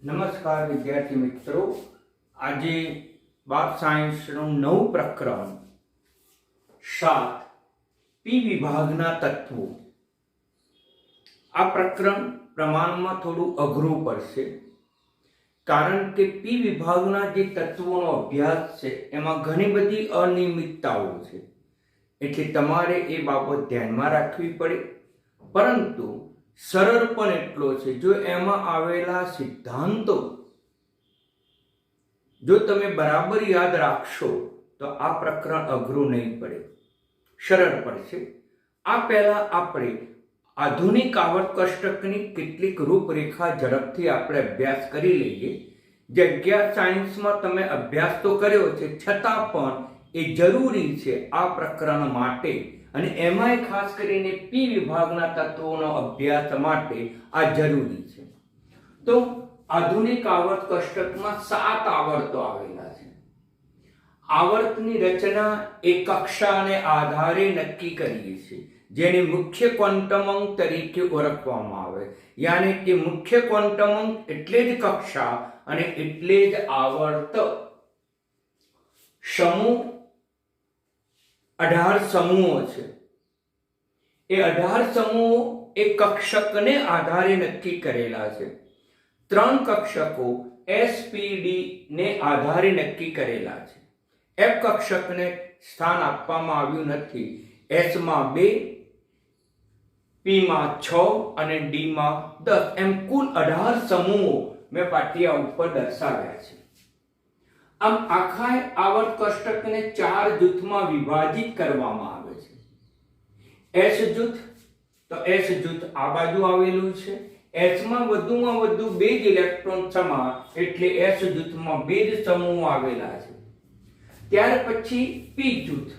નમસ્કાર વિદ્યાર્થી મિત્રો, આજે બાર સાયન્સનું નવું પ્રકરણ 7 પી વિભાગના તત્વો. આ પ્રકરણ પ્રમાણમાં થોડું અઘરું પડશે, કારણ કે પી વિભાગના જે તત્વોનો અભ્યાસ છે એમાં ઘણી બધી અનિયમિતતાઓ છે, એટલે તમારે એ બાબત ધ્યાનમાં રાખવી પડે. પરંતુ સરળ પણ એટલો છે. જો એમાં આવેલા સિદ્ધાંતો જો તમે બરાબર યાદ રાખશો તો આ પ્રકરણ અઘરું નહીં પડે, સરળ પડશે. આ પહેલા આપણે આધુનિક આવર્ત કોષ્ટકની કેટલીક રૂપરેખા ઝડપથી આપણે અભ્યાસ કરી લઈએ. જે અગિયાર સાયન્સમાં તમે અભ્યાસ તો કર્યો છે, છતાં પણ એ જરૂરી છે આ પ્રકરણ માટે, અને એમાંય ખાસ કરીને પી વિભાગના તત્વોનો અભ્યાસ માટે આ જરૂરી છે. તો આધુનિક આવર્ત કોષ્ટકમાં 7 આવર્તો આવેલા છે. આવર્તની રચના એ કક્ષાને આધારે નક્કી કરીએ છીએ, જેને મુખ્ય ક્વોન્ટમ અંક તરીકે ઓળખવામાં આવે. યાની કે મુખ્ય ક્વોન્ટમ અંક એટલે જ કક્ષા અને એટલે જ આવર્ત. સમૂહ 18 સમૂહો છે. એ 18 સમૂહો એ કક્ષકને આધારે નક્કી કરેલા છે. 3 કક્ષકો એસપીડી ને આધારે નક્કી કરેલા છે. એફ કક્ષકને સ્થાન આપવામાં આવ્યું નથી. એસ માં 2, પી માં 6 અને ડી માં 10, એમ કુલ 18 સમૂહો મેં પાટિયા ઉપર દર્શાવ્યા છે. આમ આખા આવર્ત કોષ્ટકને 4 જૂથમાં વિભાજિત કરવામાં આવે છે. એસ જૂથ, તો એસ જૂથ આ બાજુ આવેલું છે. એસ માં વધુમાં વધુ 2 જ ઇલેક્ટ્રોન સમા, એટલે એસ જૂથમાં 2 જ સમૂહો આવેલા છે. ત્યાર પછી પી જૂથ.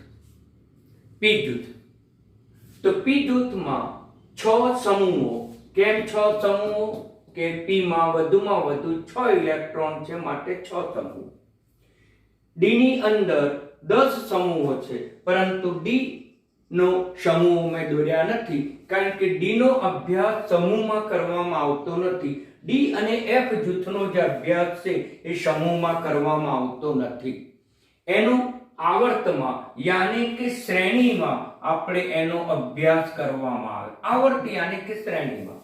પી જૂથ, તો પી જૂથમાં 6 સમૂહો. કેમ 6 સમૂહો? કે પી માં વધુમાં વધુ 6 ઇલેક્ટ્રોન છે, માટે 6 સમૂહ. ડી ની અંદર 10 સમૂહો છે, પરંતુ ડી નો સમૂહ મેં દોર્યા નથી, કારણ કે ડી નો અભ્યાસ સમૂહમાં કરવામાં આવતો નથી. ડી અને એફ જૂથનો જે અભ્યાસ છે એ સમૂહમાં કરવામાં આવતો નથી. એનો આવર્તમાં યાની કે શ્રેણીમાં આપણે એનો અભ્યાસ કરવામાં આવે. આવર્ત યાની કે શ્રેણીમાં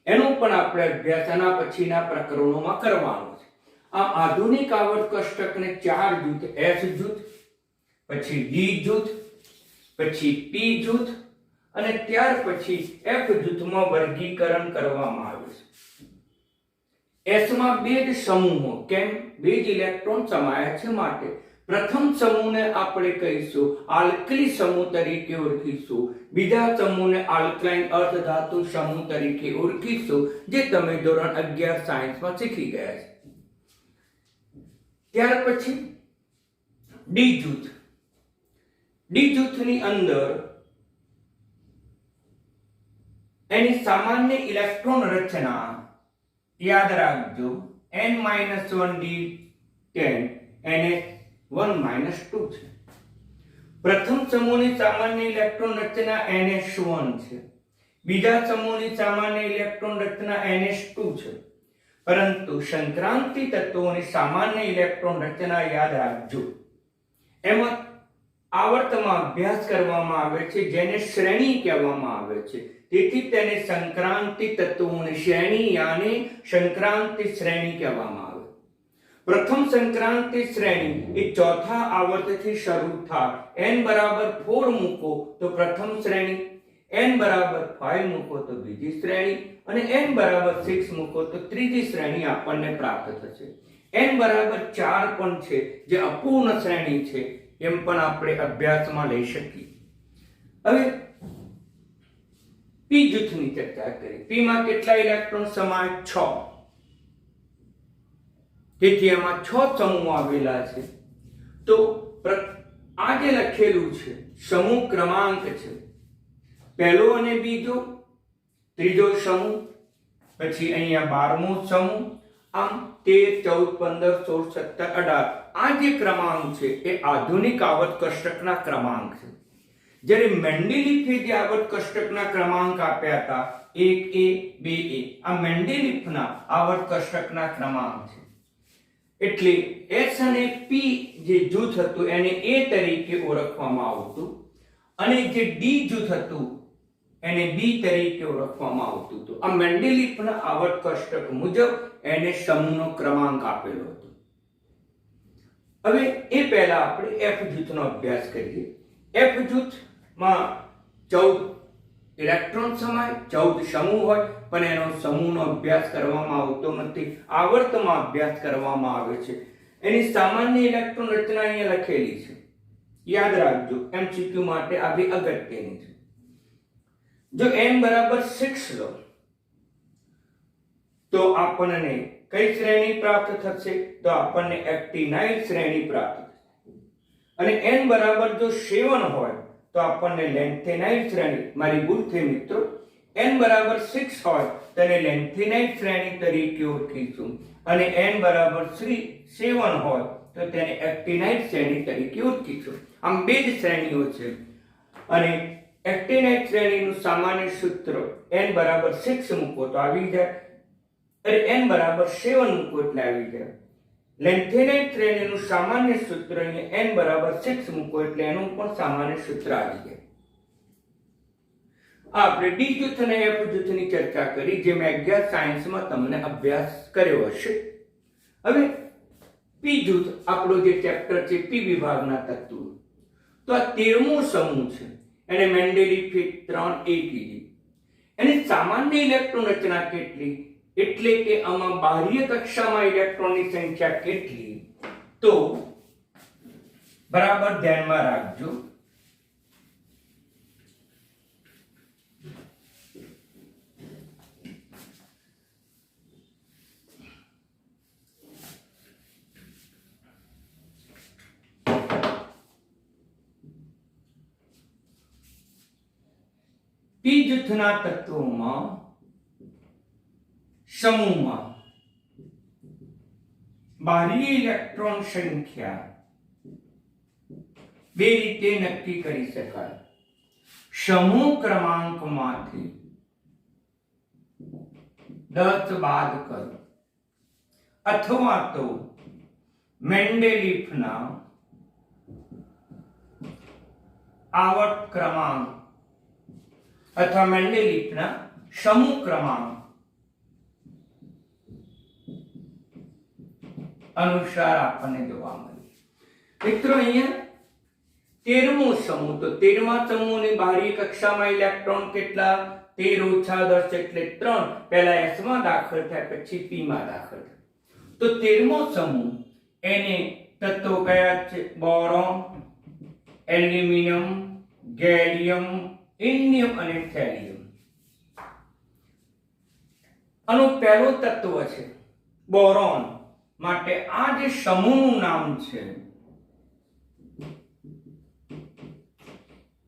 એનો પણ આપણે અભ્યાસ આના પછીના પ્રકરણોમાં કરવાનો છે. આ આધુનિક આવર્ત કોષ્ટકને 4 જૂથ, એસ જૂથ, પછી ડી જૂથ, પછી પી જૂથ અને ત્યાર પછી એફ જૂથમાં વર્ગીકરણ કરવામાં આવે છે. એસ માં 2 જ સમૂહો. કેમ? 2 જ ઇલેક્ટ્રોન સમાયા છે, માટે પ્રથમ સમૂહને આપણે કહીશું આલ્કલી સમૂહ તરીકે ઓળખીશું. બીજા સમૂહને આલ્કલાઇન અર્ધધાતુ સમૂહ તરીકે ઓળખીશું, જે તમે ધોરણ 11 સાયન્સમાં શીખી ગયા છે. ત્યાર પછી ડી જૂથ. ડી જૂથની અંદર એની સામાન્ય ઇલેક્ટ્રોન રચના યાદ રાખજો, n-1d10 ns1-2 છે. પ્રથમ સમૂહની સામાન્ય ઇલેક્ટ્રોન રચના ns1 છે. બીજા સમૂહની સામાન્ય ઇલેક્ટ્રોન રચના ns2 છે. પરંતુ સંક્રાંતિ તત્વોની સામાન્ય ઇલેક્ટ્રોન રચના યાદ રાખજો. એમાં આવર્તમાં અભ્યાસ કરવામાં આવે છે, જેને શ્રેણી કહેવામાં આવે છે. તેથી તેને સંક્રાંતિ તત્વોની શ્રેણી યાની સંક્રાંતિ શ્રેણી કહેવામાં આવે. પ્રથમ સંક્રાંતિ શ્રેણી એ ચોથા આવર્તથી શરૂ થાય. n બરાબર 4 મૂકો તો પ્રથમ શ્રેણી, n બરાબર 5 મૂકો તો બીજી શ્રેણી, અને n બરાબર 6 મૂકો તો ત્રીજી શ્રેણી આપણને પ્રાપ્ત થશે. n બરાબર 4 પણ છે, જે અપૂર્ણ શ્રેણી છે, એમ પણ આપણે અભ્યાસમાં લઈ શકીએ. હવે પી જૂથની ચર્ચા કરીએ. પી માં કેટલા ઇલેક્ટ્રોન સમાય? 6. તેથી એમાં 6 સમૂહ આવેલા છે. તો આ જે લખેલું છે સમૂહ ક્રમાંક છે. પહેલો અને બીજો, ત્રીજો સમૂહ, પછી અહીંયા 12મો સમૂહ, આમ 13, 14, 15, 16, 17, 18. આ જે ક્રમાંક છે એ આધુનિક આવર્ત કોષ્ટકના ક્રમાંક છે. જ્યારે મેન્ડેલિફે જે આવર્ત કોષ્ટકના ક્રમાંક આપ્યા હતા 1a 2a, આ મેન્ડેલિફના આવર્ત કોષ્ટકના ક્રમાંક છે. એટલે S અને P જે જૂથ હતું એને A તરીકે ઓળખવામાં આવતું અને જે D જૂથ હતું એને B તરીકે ઓળખવામાં આવતું હતું. આ મેન્ડેલિફના આવર્ત કોષ્ટક મુજબ એને સમૂહનો ક્રમાંક આપેલો હતો. હવે એ પહેલા આપણે F જૂથનો અભ્યાસ કરીએ. F જૂથમાં 14 ઇલેક્ટ્રોન સમાય, 14 સમૂહ હોય, પણ એનો સમૂહનો અભ્યાસ કરવામાં આવતો નથી, આવર્તમાં અભ્યાસ કરવામાં આવે છે. એની સામાન્ય ઇલેક્ટ્રોન રચના અહીંયા લખેલી છે, યાદ રાખજો, એમસીક્યુ માટે આ બી અગત્યની છે. જો n બરાબર 6 લો તો આપણને કઈ શ્રેણી પ્રાપ્ત થશે? તો આપણને એક્ટિનાઇલ શ્રેણી પ્રાપ્ત થશે. અને n બરાબર જો 7 હોય તો આપણને લેન્થેનાઇલ શ્રેણી, મારી ભૂલ થઈ મિત્રો, n બરાબર 6 હોય તો એને લેન્થેનાઇલ શ્રેણી તરીકે ઓળખીશું અને n બરાબર 7 હોય તો તેને એક્ટિનાઇલ શ્રેણી તરીકે ઓળખીશું. આમ બે જ શ્રેણીઓ છે અને એક્ટિનાઇલ શ્રેણીનું સામાન્ય સૂત્ર n બરાબર 6 મૂકો તો આવી જાય, અને n બરાબર 7 મૂકો એટલે આવી જાય. લેન્થેનાઇલ શ્રેણીનું સામાન્ય સૂત્ર અહીંયા n બરાબર 6 મૂકો એટલે એનું પણ સામાન્ય સૂત્ર આવી જાય. આપણે ડી જૂથ અને એફ જૂથની ચર્ચા કરી, જે મેં અગિયાર સાયન્સમાં તમને અભ્યાસ કર્યો હશે. હવે પી જૂથ આપણો જે ચેપ્ટર છે પી વિભાગના તત્વો, તો આ 13મો સમૂહ છે. એને મેન્ડેલિફે 3a કીધી. એની સામાન્ય ઇલેક્ટ્રોન રચના કેટલી? એટલે કે આમાં બાહ્ય કક્ષામાં ઇલેક્ટ્રોનની સંખ્યા કેટલી? તો બરાબર ધ્યાનમાં રાખજો. પી જૂથના તત્વોમાં સમૂહમાં બાહ્ય ઇલેક્ટ્રોન સંખ્યા બે રીતે નક્કી કરી શકાય. સમૂહ ક્રમાંકમાંથી 10 બાદ કરો અથવા તો મેન્ડેલિફના આવર્ત ક્રમાંક અથવા મેન્ડેલિફના સમૂહ ક્રમાંક અનુસાર આપણને જોવા મળે. મિત્રો અહીંયા 13મો સમૂહ, તો 13મા સમૂહની બાહ્ય કક્ષામાં ઇલેક્ટ્રોન કેટલા? 13 - 10 એટલે 3. પહેલા s માં દાખલ થાય પછી p માં દાખલ થાય. તો 13મો સમૂહ એને તત્વો કયા છે? બોરોન, એલ્યુમિનિયમ, ગેલિયમ, ઇન્ડિયમ અને થેલિયમ. આનું પહેલું તત્વ છે બોરોન. માટે આ જે સમૂહનું નામ છે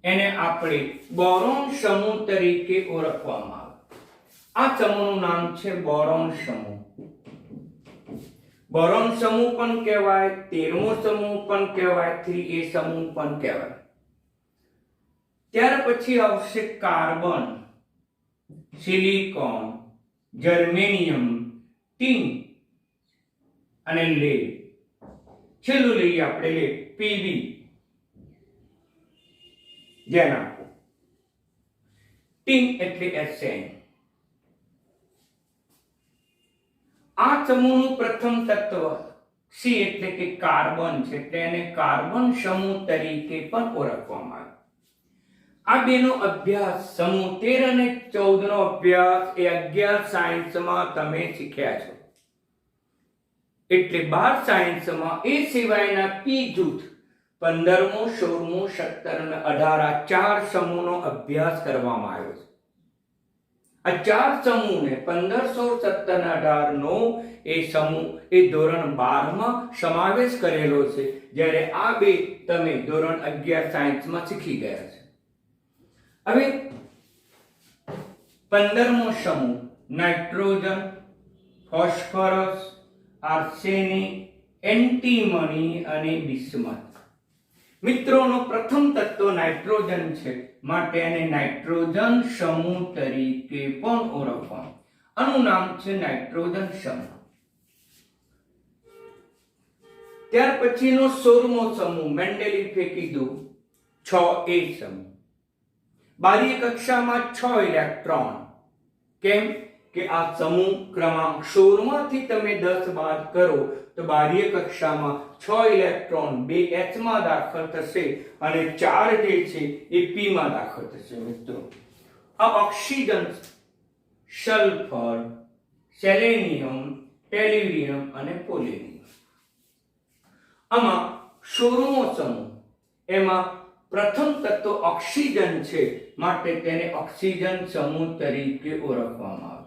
એને આપણે બોરોન સમૂહ તરીકે ઓળખવામાં આવે. આ સમૂહનું નામ છે બોરોન સમૂહ. બોરોન સમૂહ પણ કહેવાય, 13મો સમૂહ પણ કહેવાય, 3a સમૂહ પણ કહેવાય. ત્યાર પછી આવશે કાર્બન, સિલિકોન, જર્મેનિયમ, ટીન અને લેડ. છેલ્લું લઈએ આપણે લેડ, પીવી. ધ્યાન આપો, ટીન એટલે SN. આ સમૂહનું પ્રથમ તત્વ સી એટલે કે કાર્બન છે, એટલે એને કાર્બન સમૂહ તરીકે પણ ઓળખવામાં આવે. આ બેનો અભ્યાસ સમૂહ 13 અને 14 નો અભ્યાસ એ 11 સાયન્સમાં તમે શીખ્યા છો. એટલે 12 સાયન્સમાં એ સિવાયના પી જૂથ 15મો, 16મો, 17 અને 18 આ 4 સમૂહનો અભ્યાસ કરવામાં આવ્યો છે. આ 4 સમૂહને 15, 16, 17 અને 18 નો એ સમૂહ એ ધોરણ 12 માં સમાવેશ કરેલો છે, જ્યારે આ બે તમે ધોરણ 11 સાયન્સમાં શીખી ગયા છે. હવે 15મો સમૂહ નાઇટ્રોજન, ફોસ્ફરસ, આર્સેનિક, એન્ટીમની અને બિસ્મથ. મિત્રોનો પ્રથમ તત્વ નાઇટ્રોજન છે, માટે એને નાઇટ્રોજન સમૂહ તરીકે પણ ઓળખવામાં. આનું નામ છે નાઇટ્રોજન સમૂહ. ત્યાર પછીનો 16મો સમૂહ મેન્ડેલિફે કીધું 6a સમૂહ. બાહ્ય કક્ષામાં 6 ઇલેક્ટ્રોન. કેમ કે આ સમૂહ ક્રમાંક 16 માંથી તમે 10 બાદ કરો તો બાહ્ય કક્ષામાં 6 ઇલેક્ટ્રોન 2h માં દાખલ થશે અને 4 જે છે એ p માં દાખલ થશે. મિત્રો આ ઓક્સિજન, સલ્ફર, સેલેનિયમ, ટેલ્યુરિયમ અને પોલેનિયમ. આમાં 16મો સમૂહ, એમાં પ્રથમ તત્વ ઓક્સિજન છે, માટે તેને ઓક્સિજન સમૂહ તરીકે ઓળખવામાં આવે.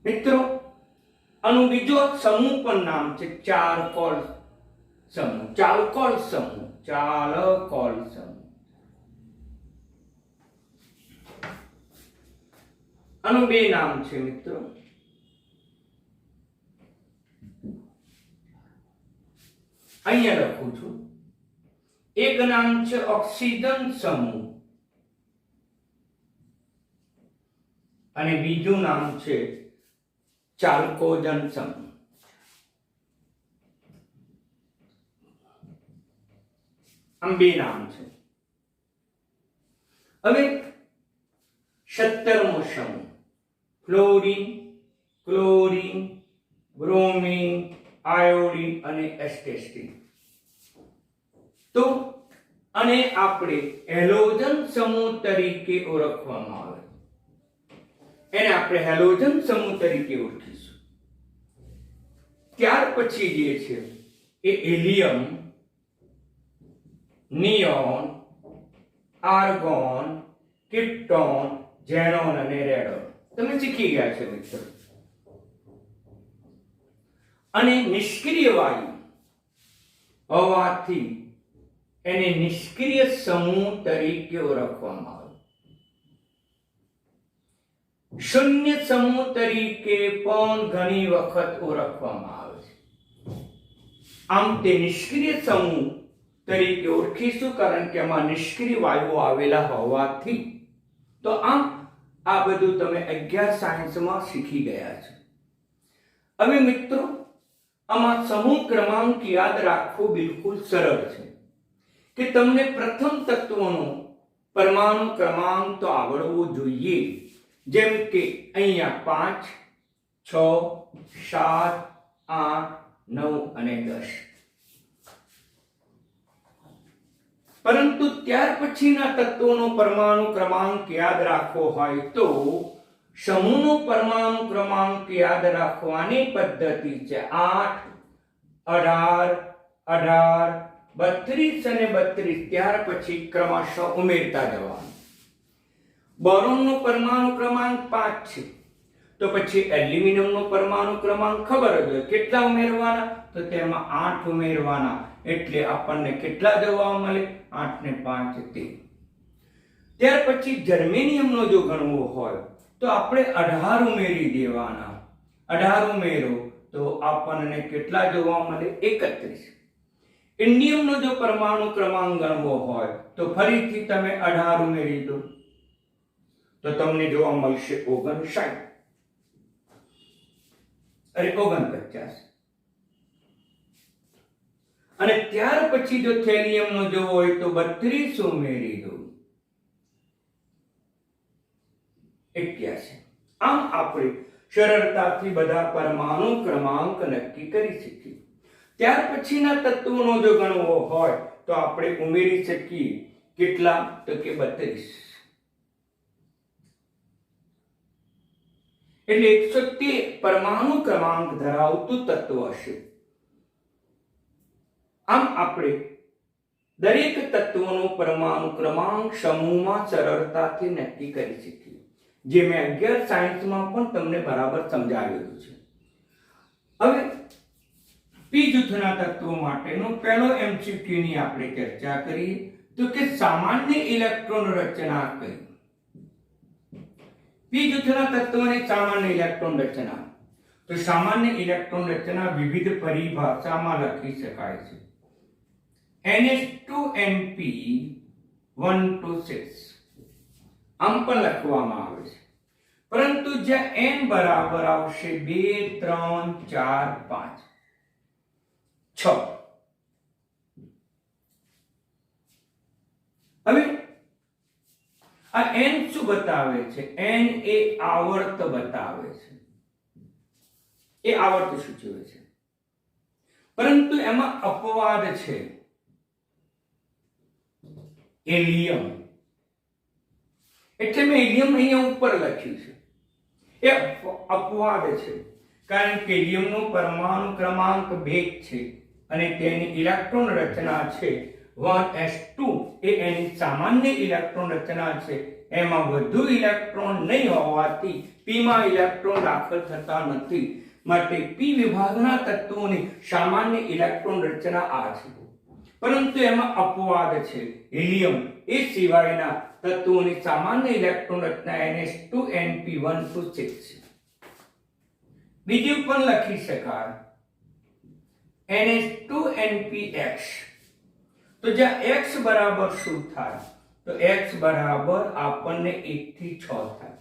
મિત્રો આનું બીજો સમૂહ પણ નામ છે ચારકોલ સમૂહ. ચાલ્કોલ સમૂહ, ચાલકોલ સમૂહ. આનું બે નામ છે મિત્રો. અહીંયા લખું છું. એક નામ છે ઓક્સિજન સમૂહ અને બીજું નામ છે ચાલ્કોજન સમૂહ. આમ બે નામ છે. હવે 17મો સમૂહ ફ્લોરીન, ક્લોરીન, બ્રોમીન, આયોડીન અને એસ્ટેસ્ટિન. તો અને આપણે હેલોજન સમૂહ તરીકે ઓળખવામાં આવે. એને આપણે હેલોજન સમૂહ તરીકે ઓળખીશું. ત્યાર પછી જે છે એ helium, neon, argon, krypton, xenon અને રેડોન. તમે શીખી ગયા છો મિત્રો. અને નિષ્ક્રિય વાયુ હોવાથી એને નિષ્ક્રિય સમૂહ તરીકે ઓળખવામાં આવે. શૂન્ય સમૂહ તરીકે પણ ઘણી વખત ઓળખવામાં આવે છે. આમ તે નિષ્ક્રિય સમૂહ તરીકે ઓળખીશું, કારણ કે આમાં નિષ્ક્રિય વાયુઓ આવેલા હોવાથી. તો આમ આ બધું તમે 11 સાયન્સમાં શીખી ગયા છો. હવે મિત્રો આમાં સમૂહ ક્રમાંક યાદ રાખવો બિલકુલ સરળ છે કે તમને પ્રથમ તત્વનો પરમાણુ ક્રમાંક તો આવડવો જોઈએ. જેમ કે અહીંયા 5, 6, 7, 8, 9 અને 10. પરંતુ ત્યાર પછીના તત્વોનો પરમાણુ ક્રમાંક યાદ રાખવો હોય તો સમૂહનો પરમાણુ ક્રમાંક યાદ રાખવાની પદ્ધતિ છે 8, 18, 18, 32 અને 32. ત્યાર પછી ક્રમશઃ ઉમેરતા જવાનું. બોરોનનો પરમાણુ ક્રમાંક 5 છે, તો પછી એલ્યુમિનિયમનો પરમાણુ ક્રમાંક ખબર જ હોય. કેટલા ઉમેરવાના? તો તેમાં 8 ઉમેરવાના. એટલે આપણને કેટલા જવાબ મળે? 8 ને 5 13. ત્યાર પછી જર્મેનિયમનો જો ગણવો હોય તો આપણે 18 ઉમેરી દેવાના. 18 ઉમેરો તો આપણને કેટલા જોવા મળે? 31. ઇન્ડિયમનો જો પરમાણુ ક્રમાંક ગણવો હોય તો ફરીથી તમે 18 ઉમેરી દો તો તમને જોવા મળશે 59 અને 49. અને ત્યાર પછી જો થેલિયમનો જોવો હોય તો 32 ઉમેરી દો 81. આમ આપણે સરળતાથી બધા પરમાણુ ક્રમાંક નક્કી કરી શકીએ. ત્યાર પછીના તત્વોનો જો ગણવો હોય તો આપણે ઉમેરી શકીએ. કેટલા? તો કે 32. એટલે 113 પરમાણુ ક્રમાંક ધરાવતું તત્વ હશે. આમ આપણે દરેક તત્વોનો પરમાણુ ક્રમાંક સમૂહમાં સરળતાથી નક્કી કરી શકીએ, જે મેં 11 સાયન્સમાં પણ તમને બરાબર સમજાવેલું છે. હવે પી જૂથના તત્વો માટેનો પહેલો એમસીક્યુ ની આપણે ચર્ચા કરીએ તો કે સામાન્ય ઇલેક્ટ્રોન રચના કઈ? પી જૂથના તત્વોની સામાન્ય ઇલેક્ટ્રોન રચના. તો સામાન્ય ઇલેક્ટ્રોન રચના વિવિધ પરિભાષામાં લખી શકાય છે. NH2NP126 આમ પણ લખવામાં આવે છે, પરંતુ જ્યાં n બરાબર આવશે 2 3 4 5 6. હવે આ n શું બતાવે છે? n એ આવર્ત બતાવે છે, એ આવર્ત સૂચવે છે, પરંતુ એમાં અપવાદ છે. હેલિયમ એટલે મેં હેલિયમ અહીંયા ઉપર લખ્યું છે, એ અપવાદ છે, કારણ કે હેલિયમનો પરમાણુ ક્રમાંક 2 છે અને તેની ઇલેક્ટ્રોન રચના છે 1s2. એ એની સામાન્ય ઇલેક્ટ્રોન રચના છે, એમાં વધુ ઇલેક્ટ્રોન નહીં હોવાથી p માં ઇલેક્ટ્રોન દાખલ થતા નથી, માટે p વિભાગના તત્વોની સામાન્ય ઇલેક્ટ્રોન રચના આ છે. પરંતુ એમાં અપવાદ છે. હિલિયમ એ સિવાયના તત્વોની સામાન્ય ઇલેક્ટ્રોન રચના NH2NP126 છે. બીજું પણ લખી શકાય NH2NPX. તો જ્યાં x બરાબર શું થાય? તો x બરાબર આપણને 1 થી 6 થાય.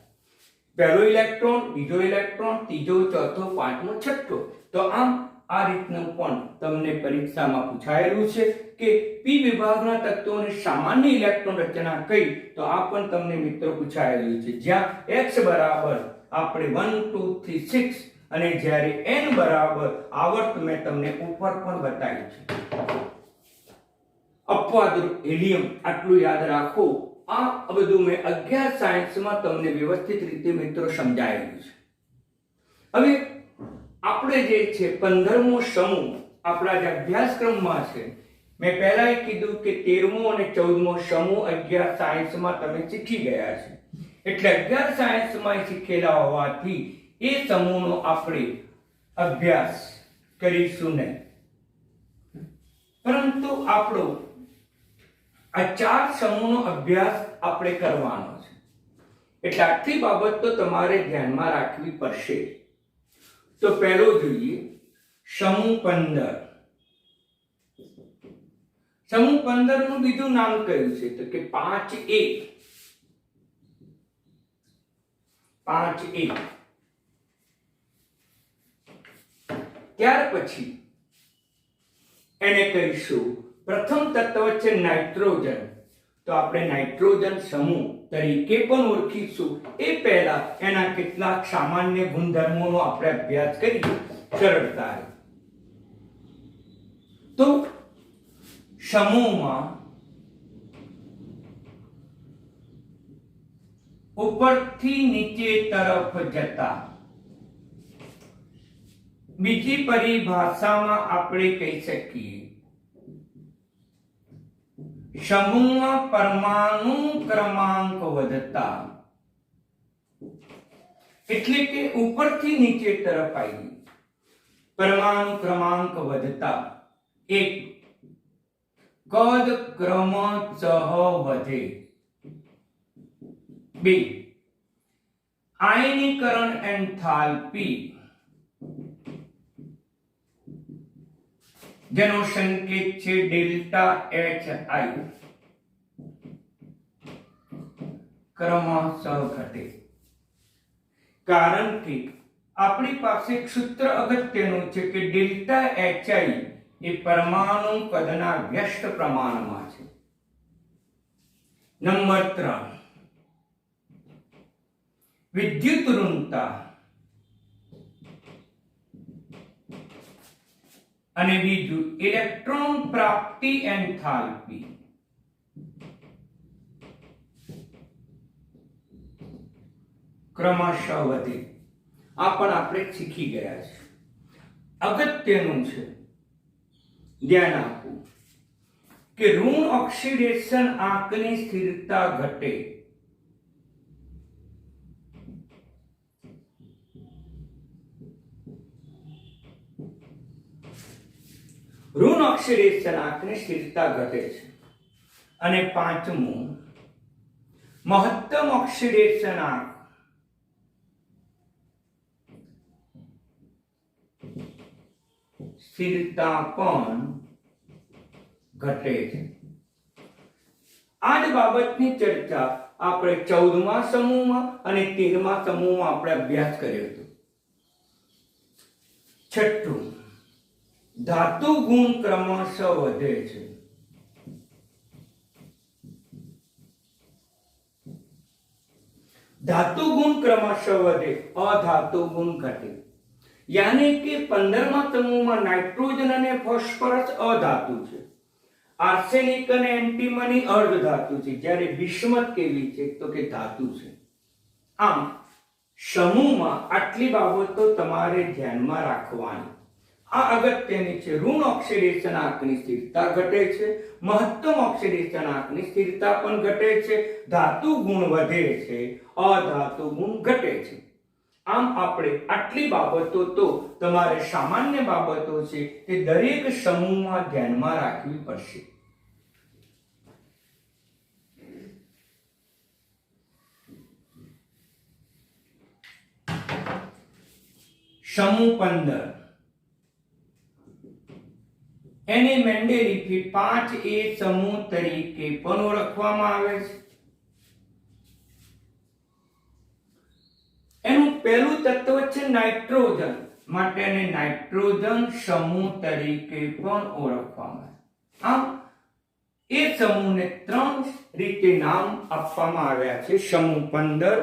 પહેલો ઇલેક્ટ્રોન, બીજો ઇલેક્ટ્રોન, ત્રીજો, ચોથો, પાંચમો, છઠ્ઠો. તો આમ આ રીતનું પણ તમને પરીક્ષામાં પૂછાયેલું છે કે p વિભાગના તત્વોની સામાન્ય ઇલેક્ટ્રોન રચના કઈ? તો આ પણ તમને મિત્રો પૂછાયેલું છે, જ્યાં x બરાબર આપણે 1 2 3 6 અને જ્યારે n બરાબર આવર્ત મેં તમને ઉપર પણ બતાવ્યું છે. અપવાદ હેલિયમ આટલું યાદ રાખો. આ બધું મેં 11 સાયન્સમાં તમને વ્યવસ્થિત રીતે મિત્રો સમજાયેલું છે. હવે આપણે જે છે 15મો સમૂહ આપણા જે અભ્યાસક્રમમાં છે, મેં પહેલા કીધું કે 13મો અને 14મો સમૂહ 11 સાયન્સમાં તમે શીખી ગયા છે, એટલે 11 સાયન્સમાં શીખેલા હોવાથી એ સમૂહનો આપણે અભ્યાસ કરીશું નહીં, પરંતુ આપણો આ 4 સમૂહનો અભ્યાસ આપણે કરવાનો છે. એટલે આટલી બાબત તો તમારે ધ્યાનમાં રાખવી પડશે. તો પહેલો જોઈએ સમૂહ 15. સમૂહ 15 નું બીજું નામ કયું છે? તો કે 5a. 5a. ત્યાર પછી એને કહીશું પ્રથમ તત્વ છે નાઇટ્રોજન. તો આપણે નાઇટ્રોજન સમૂહ તરીકે પણ ઓળખીશું. એ પહેલા એના કેટલાક સામાન્ય ગુણધર્મોનો આપણે અભ્યાસ કરીએ સરળતા. તો સમૂહમાં ઉપરથી નીચે તરફ જતા, બીજી પરિભાષામાં આપણે કહી શકીએ સમૂહમાં પરમાણુ ક્રમાંક વધતા, એટલે કે ઉપરથી નીચે તરફ આવી પરમાણુ ક્રમાંક વધતા. એક, કદ ક્રમશઃ વધે. 2, આયનીકરણ એન્થાલ્પી, જેનો સંકેત છે ડેલ્ટા HI, ક્રમશઃ ઘટે. કારણ કે આપણી પાસે એક સૂત્ર અગત્યનું છે કે ડેલ્ટા HI એ પરમાણુ કદના વ્યસ્ત પ્રમાણમાં છે. નંબર 3, વિદ્યુત ઋણતા. અને બીજું ઇલેક્ટ્રોન પ્રાપ્તિ એન્થાલ્પી. ક્રમશઃ વધે. આ પણ આપણે શીખી ગયા છે. અગત્યનું છે, ધ્યાન આપવું કે ઋણ ઓક્સિડેશન આંકની સ્થિરતા ઘટે. ઋણ ઓક્સિડેશન આંકની સ્થિરતા ઘટે છે. અને 5મું, મહત્તમ ઓક્સિડેશન આંક સ્થિરતા પણ ઘટે છે. આ જ બાબતની ચર્ચા આપણે 14મા સમૂહમાં અને 13મા સમૂહમાં આપણે અભ્યાસ કર્યો હતો. છઠ્ઠું, ધાતુ ગુણ ક્રમશઃ વધે છે. धातु गुण क्रमशः વધે, अधातु गुण घटे. यानी कि 15મા સમૂહમાં નાઇટ્રોજન અને ફોસ્ફરસ અધાતુ છે, આર્સેનિક અને એન્ટીમની અર્ધધાતુ છે, જ્યારે બિસ્મથ કેવી છે તો કે ધાતુ છે. આમ સમૂહમાં આટલી બાબતો તમારે ધ્યાનમાં રાખવાની. આ અગત્યની છે. ઋણ ઓક્સિડેશન આંકની સ્થિરતા ઘટે છે, મહત્તમ ઓક્સિડેશન આંકની સ્થિરતા પણ ઘટે છે, ધાતુ ગુણ વધે છે, અધાતુ ગુણ ઘટે છે. આમ આપણે આટલી બાબતો તો તમારે સામાન્ય બાબતો છે તે દરેક સમૂહમાં ધ્યાનમાં રાખવી પડશે. સમૂહ 15 એને મેન્ડેલિફિટ 5A સમૂહ તરીકે પણ ઓળખવામાં આવે છે. એનું પહેલું તત્વ છે નાઇટ્રોજન, માટે એને નાઇટ્રોજન સમૂહ તરીકે પણ ઓળખવામાં આવે. આમ એ સમૂહને 3 રીતે નામ આપવામાં આવ્યા છે. સમૂહ 15,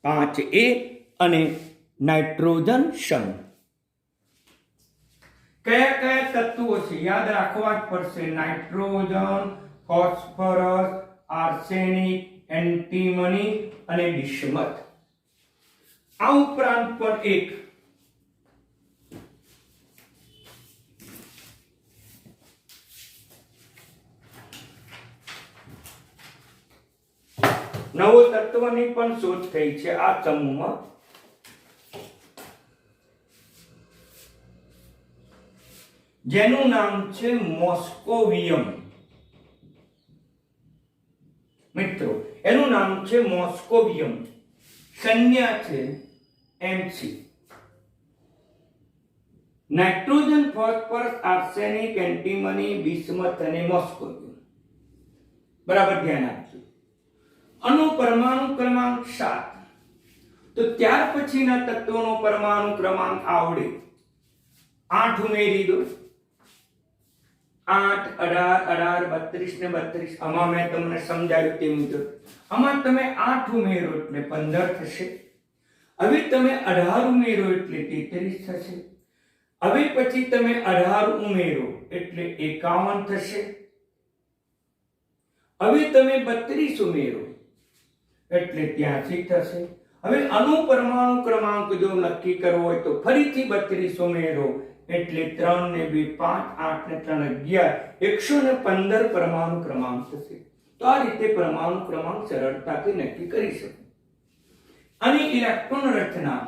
5A અને નાઇટ્રોજન સમૂહ. કયા કયા તત્વો છે યાદ રાખવા જ પડશે. નાઇટ્રોજન, ફોસ્ફરસ, આર્સેનિક, એન્ટીમની અને બિસ્મથ. આ ઉપરાંત પણ એક નવો તત્વની પણ શોધ થઈ છે આ સમૂહમાં. જેનું નામ છે મોસ્કોવિયમ. મિત્રો એનું નામ છે મોસ્કોવિયમ. સંજ્ઞા છે MC. Nitrogen, phosphorus, arsenic, antimony, bismuth અને મોસ્કોવિયમ. બરાબર ધ્યાન આપજો. અણુ પરમાણુ ક્રમાંક 7. તો ત્યાર પછીના તત્વોનો પરમાણુ ક્રમાંક આવડે 8 ઉમેરી દો. 8, 18, 32 ને 32. આમાં મેં તમને સમજાવ્યું તે મુજબ આમાં તમે 8 ઉમેરો એટલે 15 થશે. હવે તમે 18 ઉમેરો એટલે 33 થશે. હવે પછી તમે 18 ઉમેરો એટલે 51 થશે. હવે તમે 32 ઉમેરો એટલે 83 થશે. હવે અણુ પરમાણુ ક્રમાંક જો નક્કી કરવો હોય તો ફરીથી 32 ઉમેરો એટલે 3 ને 2 5, 8 ને 3 11, 115 પરમાણુ ક્રમાંક થશે. તો આ રીતે પરમાણુ ક્રમાંક સરળતાથી નક્કી કરી શકો. અને ઇલેક્ટ્રોન રચના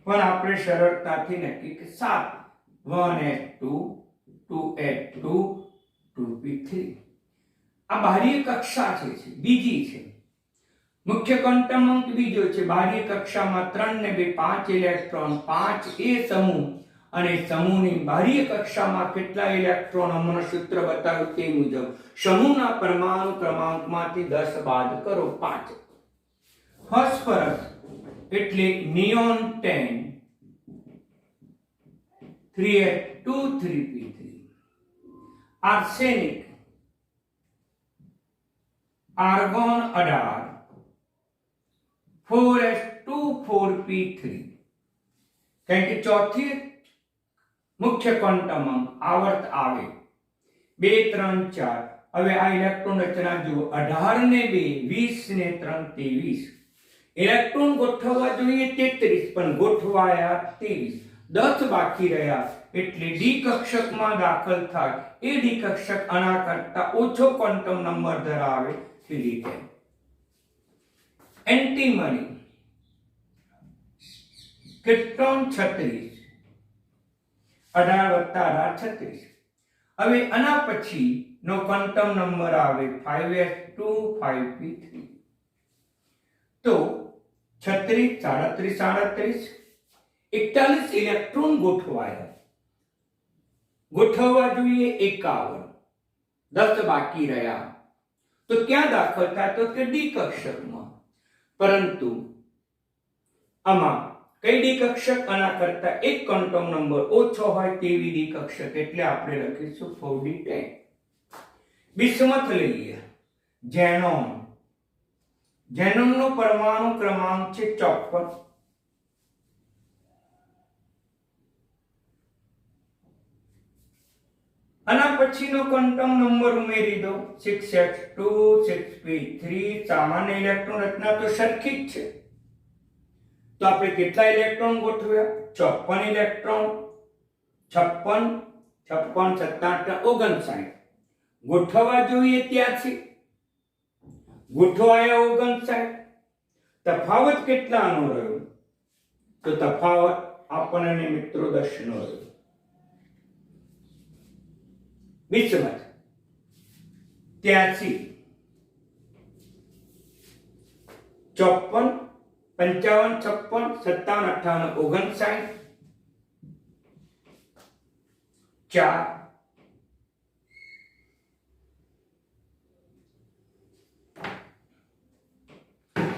પણ આપણે સરળતાથી નક્કી કરી 7 1s2 2s2 2p3. આ બાહ્ય કક્ષા છે, બીજી છે. મુખ્ય ક્વોન્ટમ અંક બીજો છે. બાહ્ય કક્ષામાં 3 ને 2 5 ઇલેક્ટ્રોન, 5A સમૂહ અને સમૂહની બાહ્ય કક્ષામાં કેટલા ઇલેક્ટ્રોન હમણાં સૂત્ર બતાવ્યું તે મુજબ સમૂહના પરમાણુ ક્રમાંકમાંથી 10 બાદ કરો 5. ફોસ્ફરસ એટલે neon 10 3s2 3p3. Arsenic argon 18 4s2 4p3. કારણ કે ચોથી મુખ્ય ક્વોન્ટમ અંક આવર્ત આવે 2 3 4. હવે આ ઇલેક્ટ્રોન રચના જુઓ. 18 ને 2 20 ને 3 23. ઇલેક્ટ્રોન ગોઠવવા જોઈએ 33 પણ ગોઠવાયા 23. 10 બાકી રહ્યા એટલે ડી કક્ષકમાં દાખલ થાય એ ડી કક્ષક આના કરતા ઓછો ક્વોન્ટમ નંબર ધરાવે સિલિકોન. Antimony krypton 36 18 + 18 36. હવે આના પછી નો ક્વોન્ટમ નંબર આવે 5s2 5p3. તો 36 37 37 41 ઇલેક્ટ્રોન ગોઠવાયા. ગોઠવવા જોઈએ 51, 10 બાકી રહ્યા તો ક્યાં દાખલ થાય તો કે ડી કક્ષકમાં, પરંતુ આમાં કઈ ડી કક્ષક આના કરતા એક ક્વોન્ટમ નંબર ઓછો હોય તેવી ડી કક્ષક, એટલે આપણે લખીશું 4d10. બિસ્મથ લઈએ, ઝેનોન. ઝેનોનનો પરમાણુ ક્રમાંક છે 54. આના પછીનો ક્વોન્ટમ નંબર ઉમેરી દો 6s2 6p3. સામાન્ય ઇલેક્ટ્રોન રચના તો સરખી જ છે, તો આપણે કેટલા ઇલેક્ટ્રોન ગોઠવ્યા? 54 ઇલેક્ટ્રોન. 56 56 57 59 ગોઠવવા જોઈએ ત્યાંથી, ગોઠવાયા 59. તફાવત કેટલાનો રહ્યો? તો તફાવત આપણને મિત્રો 10 નો રહ્યો. બિસ્મથ ત્યાંથી 54 55 56 57 58 59 4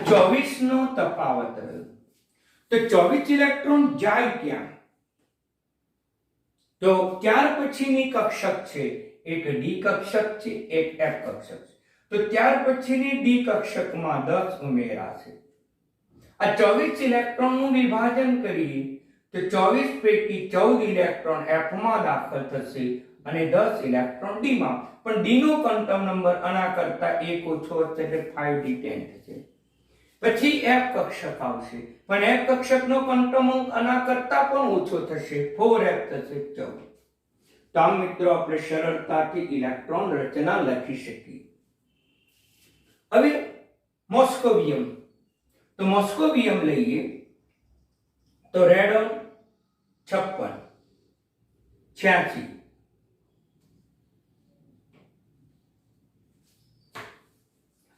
24 નો તફાવત રહ્યો. તો 24 ઇલેક્ટ્રોન જાય ક્યાં? તો ત્યાર પછીની કક્ષક છે એક ડી કક્ષક છે, એક એફ કક્ષક છે. તો ત્યાર પછીની ડી કક્ષકમાં 10 ઉમેરાશે. આ 24 ઇલેક્ટ્રોનનું વિભાજન કરીએ તો 24 પૈકી 14 ઇલેક્ટ્રોન એફ માં દાખલ થશે અને 10 ઇલેક્ટ્રોન ડી માં. પણ ડી નો ક્વોન્ટમ નંબર આના કરતા 1 ઓછો હશે એટલે 5d10 થશે. પછી એફ કક્ષક આવશે, પણ એફ કક્ષકનો ક્વોન્ટમ અંક આના કરતા પણ ઓછો થશે, 4f થશે 14. તો આમ મિત્રો આપણે સરળતાથી ઇલેક્ટ્રોન રચના લખી શકીએ. હવે મોસ્કોવિયમ. તો મોસ્કોવિયમ લઈએ તો રેડોન 56 86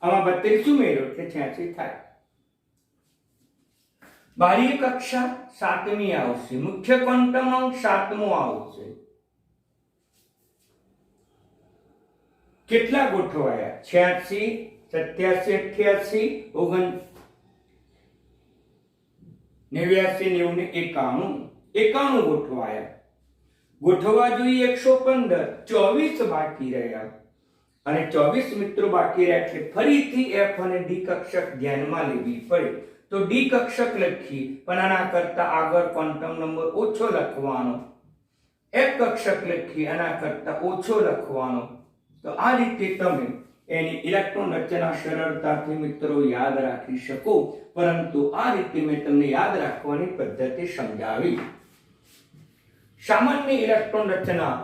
આમાં 32 ઉમેરો એટલે 86 થાય. બાહ્ય કક્ષા 7મી આવશે, મુખ્ય ક્વોન્ટમ અંક 7મો આવશે. કેટલા ગોઠવાયા? 86 87 88 89 91 ગોઠવાયા. ગોઠવવા જોઈએ 115, 24 બાકી રહ્યા અને 24 મિત્રો બાકી રહ્યા એટલે ફરીથી એફ અને ડી કક્ષક ધ્યાનમાં લેવી પડે. તો ડી કક્ષક લખી, પણ આના કરતા આગળ ક્વોન્ટમ નંબર ઓછો લખવાનો. એફ કક્ષક લખી, આના કરતા ઓછો લખવાનો. તો આ રીતે તમે એની ઇલેક્ટ્રોન રચના સરળતાથી મિત્રો યાદ રાખી શકો. પરંતુ આ રીતે મેં તમને યાદ રાખવાની પદ્ધતિ સમજાવી. સામાન્ય ઇલેક્ટ્રોન રચના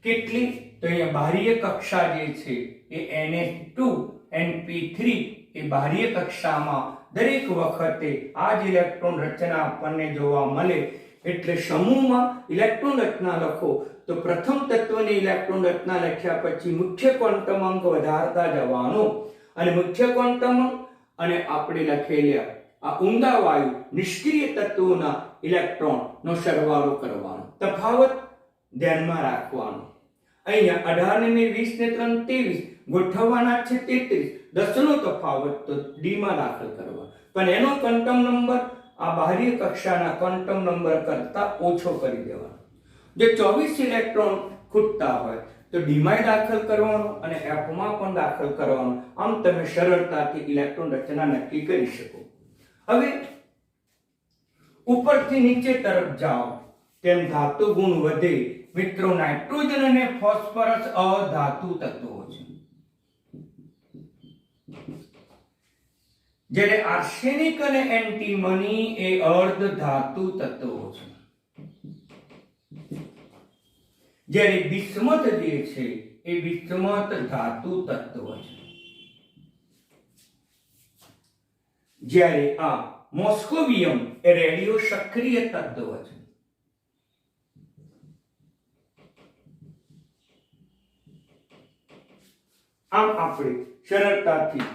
કેટલી? તો અહીંયા બાહ્ય કક્ષા જે છે એ NH2 NP3 એ બાહ્ય કક્ષામાં દરેક વખતે આ જ ઇલેક્ટ્રોન રચના આપણને જોવા મળે. એટલે સમૂહમાં ઇલેક્ટ્રોન રચના લખો તો પ્રથમ તત્વની ઇલેક્ટ્રોન રચના લખ્યા પછી મુખ્ય ક્વોન્ટમ અંક વધારતા જવાનો અને મુખ્ય ક્વોન્ટમ અંક અને આપણે લખેલા આ ઊંડા વાયુ નિષ્ક્રિય તત્વોના ઇલેક્ટ્રોનનો સરવાળો કરવાનો. તફાવત ધ્યાનમાં રાખવાનો. અહીંયા 18 ને 20 ને 3 23 ગોઠવવાના છે 33. 10 નો તફાવત તો ડી માં દાખલ કરવા, પણ એનો ક્વોન્ટમ નંબર આ બાહ્ય કક્ષાના ક્વોન્ટમ નંબર કરતા ઓછો કરી દેવાનો. જો 24 ઇલેક્ટ્રોન ખૂટતા હોય તો ડી માં દાખલ કરવાનો અને એફ માં પણ દાખલ કરવાનો. આમ તમે સરળતાથી ઇલેક્ટ્રોન રચના નક્કી કરી શકો. હવે ઉપરથી નીચે તરફ જાઓ તેમ ધાતુ ગુણ વધે. મિત્રો નાઇટ્રોજન અને ફોસ્ફરસ અધાતુ તત્વો છે, જ્યારે આર્સેનિક અને એન્ટીમની એ અર્ધ ધાતુ તત્વો છે. જ્યારે બિસ્મથ જે છે એ બિસ્મથ ધાતુ તત્વ છે. જ્યારે આ મોસ્કોવિયમ એ રેડિયો સક્રિય તત્વ છે. આમ આપણે સરળતાથી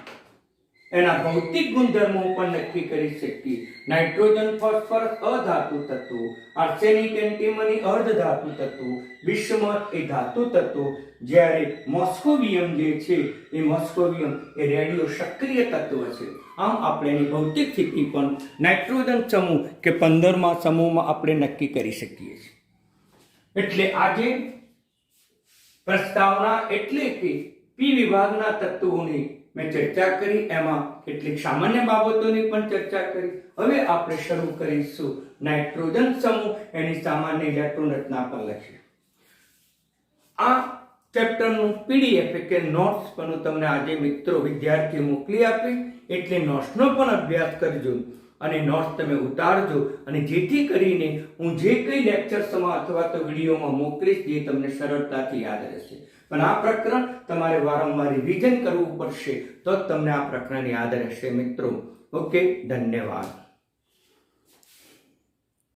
એના ભૌતિક ગુણધર્મો પણ નક્કી કરી શકીએ. નાઇટ્રોજન ફોસ્ફરસ અધાતુ તત્વો, આર્સેનિક એન્ટીમની અર્ધ ધાતુ તત્વો, બિસ્મથ એ ધાતુ તત્વો, જ્યારે મોસ્કોવિયમ જે છે એ મોસ્કોવિયમ એ રેડિયો સક્રિય તત્વ છે. આમ આપણે એની ભૌતિક સ્થિતિ પણ નાઇટ્રોજન સમૂહ કે 15મા સમૂહમાં આપણે નક્કી કરી શકીએ છીએ. એટલે આજે પ્રસ્તાવના એટલે કે પી વિભાગના તત્વોની મેં ચર્ચા કરી, એમાં કેટલીક સામાન્ય બાબતોની પણ ચર્ચા કરી. હવે આપણે શરૂ કરીશું નાઇટ્રોજન સમૂહ એની સામાન્ય ઇલેક્ટ્રોન રચના પર લખીએ. આ ચેપ્ટરનું પીડીએફ કે નોટ્સ પણ તમને આજે મિત્રો વિદ્યાર્થીઓ મોકલી આપી, એટલે નોટ્સનો પણ અભ્યાસ કરજો અને નોટ્સ તમે ઉતારજો, અને જેથી કરીને હું જે કંઈ લેક્ચર્સમાં અથવા તો વિડીયોમાં મોકલીશ જે તમને સરળતાથી યાદ રહેશે. પણ આ પ્રકરણ તમારે વારંવાર રિવિઝન કરવું પડશે, તો જ તમને આ પ્રકરણ યાદ રહેશે મિત્રો. ઓકે, ધન્યવાદ.